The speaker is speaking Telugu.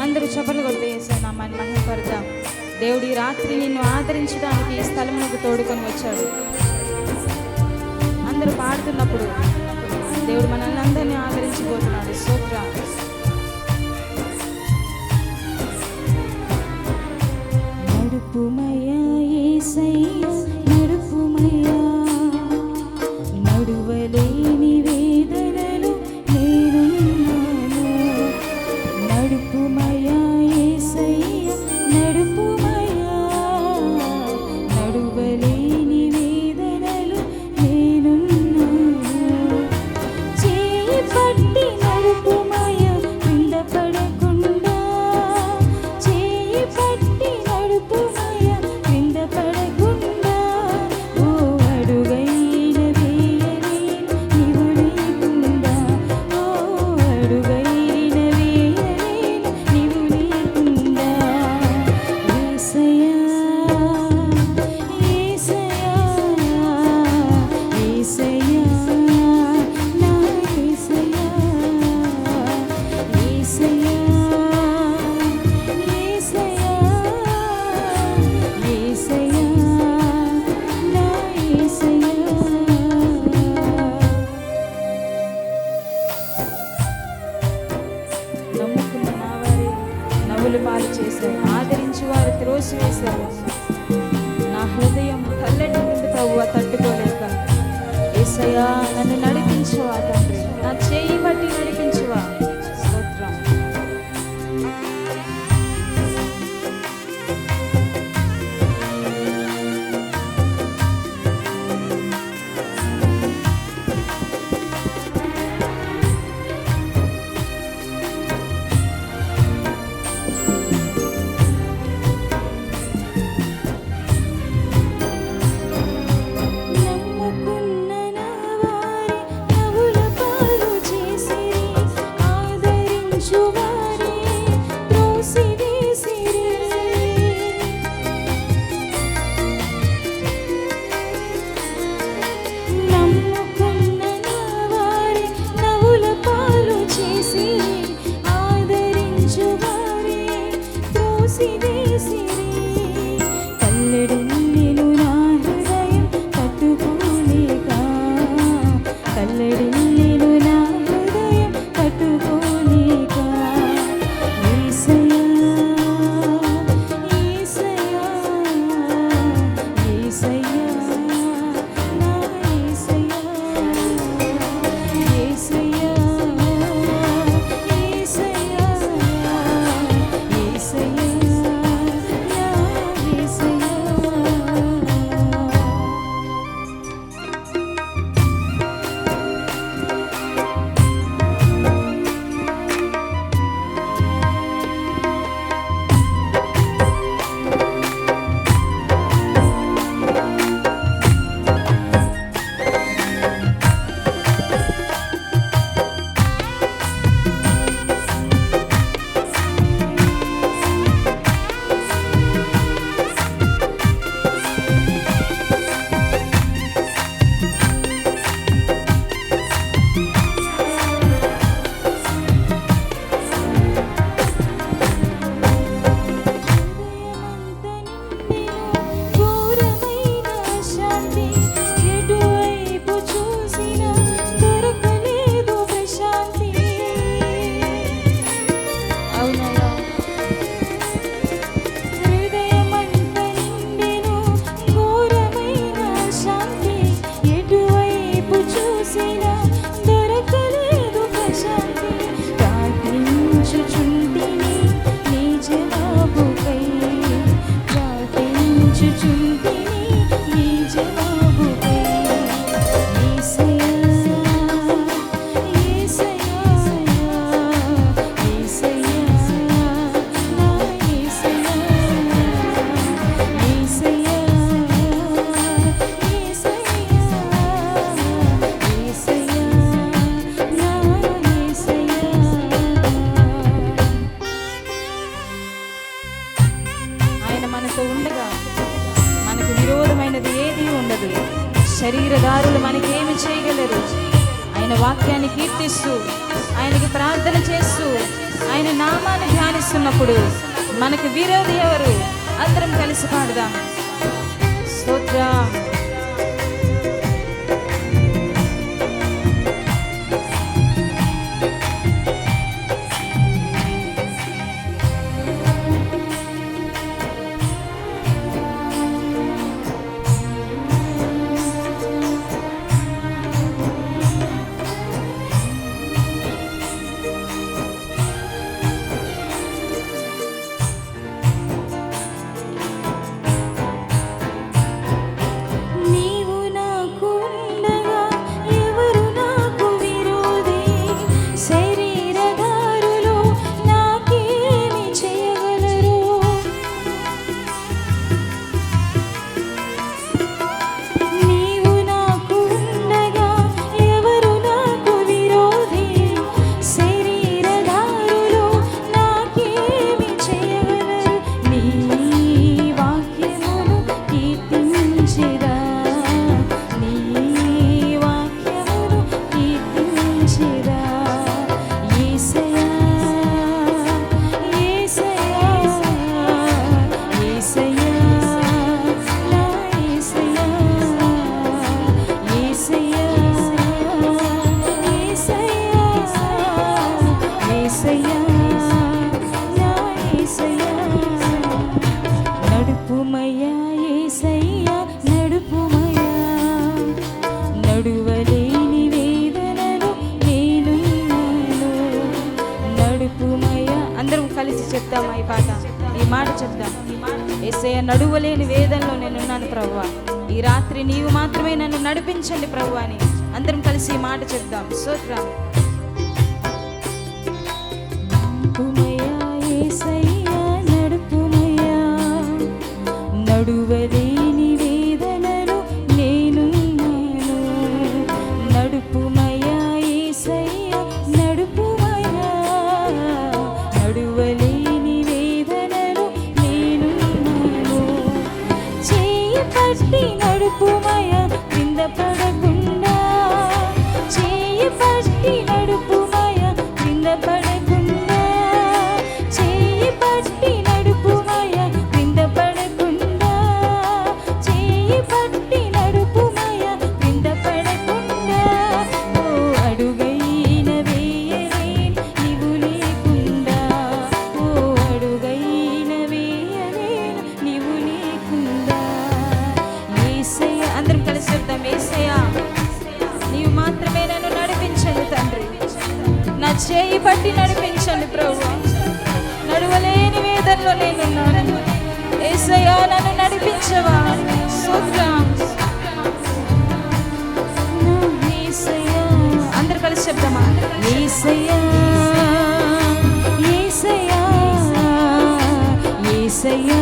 అందరూ చప్పట్లు కొడితే యేసయ్య నామాన్ని మహిమపడదాం. దేవుడు ఈ రాత్రి నిన్ను ఆదరించడానికి ఈ స్థలమునకు తోడుకొని వచ్చాడు. అందరూ పాడుతున్నప్పుడు దేవుడు మనల్ని అందరినీ ఆదరించబోతున్నాడు. స్తోత్రం. నడుపుమయ్యా యేసయ్య నడుపుమయ్యా, నడువలేని వేదనలు నేనున్నాను. నడుపుమయ్యా యేసయ్య నడుపుమయ్యా, నడువలేని వేదనలు నేనున్నాను. చేయి పట్టి నడుపుమయ్యా కింద పడకుండా, చేయి పట్టి నడుపుమయ్యా కింద పడకుండా. ఓ అడుగైన వేయలేను నీవు లేకుండా, ఓ అడుగైన వేయలేను నీవు లేకుండా. యేసయ్యా యేసయ్యా యేసయ్యా నా యేసయ్యా, యేసయ్యా యేసయ్యా యేసయ్యా నా యేసయ్యా. నమ్ముకున్న నా వారి నవ్వులు పాలు చేశారు, ఆదరించి వారు త్రోసివేశారు. నా హృదయం కల్లెట్టుకుంది ప్రభువా తట్టుకోలేక. యేసయ్యా నన్ను నడిపించువా తండ్రి, నా చేయి బట్టి నడిపించువా. స్తోత్రం. నమ్ముకున్న నా వారి నవ్వుల పాలు చేసిరి, ఆదరించు వారి త్రోసివేసిరి. నమ్ముకున్న నా వారి నవ్వుల పాలు చేసిరి, ఆదరించు వారి త్రోసివేసిరి. కల్లెడెల్లెను నా హృదయం పట్టుకోలేక, కల్లెడెల్లెను నా హృదయం పట్టుకోలేక. యేసయ్యా యేసయ్యా యేసయ్యా నా యేసయ్యా, యేసయ్యా యేసయ్యా యేసయ్యా నా యేసయ్యా. ఘోరమైన శాంతి ఎటువైపు చూసినా దొరకలేదు ప్రశాంతి. అవునయ్యా, హృదయమంత నిండెను ఘోరమైన శాంతి, ఎటువైపు చూసినా దొరకలేదు ప్రశాంతి. ప్రార్థించుచుంటిని నీ జవాబుకై, ప్రార్థించుచుంటిని నీ జవాబుకై. యేసయ్యా యేసయ్యా యేసయ్యా నా యేసయ్యా, యేసయ్యా యేసయ్యా యేసయ్యా నా యేసయ్యా. ఆయన మనతో ఉండగా మనకు విరోధమైనది ఏదీ ఉండదు. శరీరదారులు మనకేమి చేయగలరు? ఆయన వాక్యాన్ని కీర్తిస్తూ, ఆయనకి ప్రార్థన చేస్తూ, ఆయన నామాన్ని ధ్యానిస్తున్నప్పుడు మనకు విరోధి ఎవరు? అందరం కలిసి పాడదాం. స్తోత్రం. నడుపుమయ్యా యేసయ్యా నడుపుమయ్యా, నడువలేని వేదనలో నేనున్నాను. నడుపుమయ్యా. అందరం కలిసి చెప్తామా ఈ పాట? ఈ మాట చెప్తాం. యేసయ్యా నడువలేని వేదనలో నేనున్నాను ప్రభువా, ఈ రాత్రి నీవు మాత్రమే నన్ను నడిపించండి ప్రభువా అని అందరం కలిసి ఈ మాట చెప్దాం. స్తోత్రం. నడువలేని వేదనలో నేనున్నాను. నడుపుమయ్యా యేసయ్యా నడుపుమయ్యా, నడువలేని వేదనలో నేనున్నాను. చేయి పట్టి నడుపుమయ్యా కింద పడకుండా, చేయి పట్టి నడుపుమయ్యా కింద పడకుండా, చేయి పట్టి నడుపుమయ్యా కింద పడకుండా, చేయి పట్టి నడుపుమయ్యా కింద పడకుండా. ఓ అడుగైన వేయలేను నీవు లేకుండా, ఓ అడుగైన వేయలేను నీవు లేకుండా. యేసయ్యా. అందరం కలిసి చెప్తాం. యేసయ్యా నీవు మాత్రమే నన్ను నడిపించండి తండ్రి, నా చేయి పట్టి నడిపించండి ప్రభువా, నడువలేని వేదనలో నేనున్నాను. యేసయ్యా నన్ను నడిపించవా. స్తోత్రం. యేసయ్యా. అందరు కలిసి చెప్తామా? యేసయ్యా యేసయ్యా యేసయ్యా